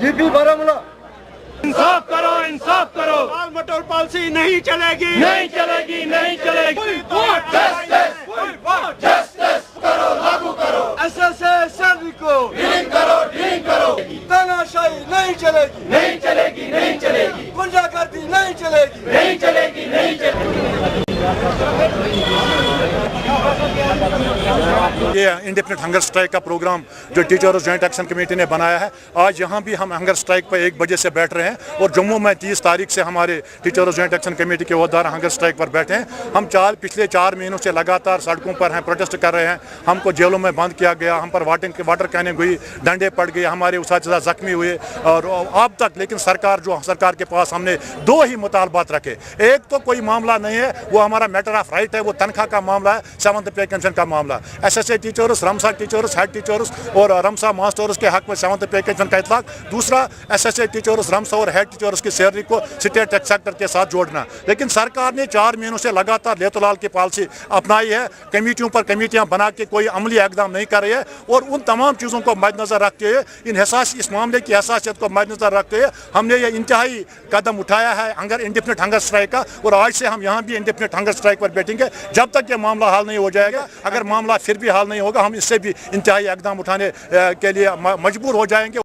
DP Baramulla इंसाफ करो, इंसाफ करो। टाल मटोल पॉलिसी नहीं चलेगी, नहीं चलेगी, नहीं चलेगी। जस्टिस करो, लागू करो। SSA को डीलिंग करो। तानाशाही नहीं चलेगी, नहीं चलेगी, नहीं चलेगी, गुंडागर्दी नहीं चलेगी, नहीं चलेगी, नहीं चलेगी। ये इंडिपेंडेंट हंगर स्ट्राइक का प्रोग्राम जो टीचर्स जॉइंट एक्शन कमेटी ने बनाया है, आज यहाँ भी हम हंगर स्ट्राइक पर 1 बजे से बैठ रहे हैं और जम्मू में 30 तारीख से हमारे टीचर्स जॉइंट एक्शन कमेटी के अहदेदार हंगर स्ट्राइक पर बैठे हैं। हम पिछले 4 महीनों से लगातार सड़कों पर हैं, प्रोटेस्ट कर रहे हैं। हमको जेलों में बंद किया गया, हम पर वाटर कैनिंग हुई, डंडे पड़ गए, हमारे उसातिज़ा जख्मी हुए और अब तक। लेकिन सरकार के पास हमने 2 ही मुतालबात रखे। एक तो कोई मामला नहीं है, वो हमारा मैटर ऑफ राइट है, वो तनख्वाह का मामला है, 7th पे पेंशन का मामला। SSA टीचर्स, रमसा टीचर्स, हेड टीचर्स और रमसा मास्टर्स के हक में 7th पे पेंशन का इतलाक। दूसरा, SSA टीचर्स, रमसा और हेड टीचर्स की सैलरी को स्टेट सेक्टर के साथ जोड़ना। लेकिन सरकार ने 4 महीनों से लगातार लेतलाल की पॉलिसी अपनाई है, कमेटियों पर कमेटियां बना के कोई अमली इकदाम नहीं कर रही है। और उन तमाम चीज़ों को मद्देनजर रखते हुए, इस मामले की हसासियत को मद्देनजर रखते हुए हमने ये इंतहाई कदम उठाया है इंडिपेंडेंट हंगर स्ट्राइक का। और आज से हम यहाँ भी इंडिपेंडेंट हंगर स्ट्राइक पर बैठेंगे जब तक ये मामला हल नहीं हो जाएगा। अगर मामला फिर भी हल नहीं होगा, हम इससे भी इंतहाई इकदाम उठाने के लिए मजबूर हो जाएंगे।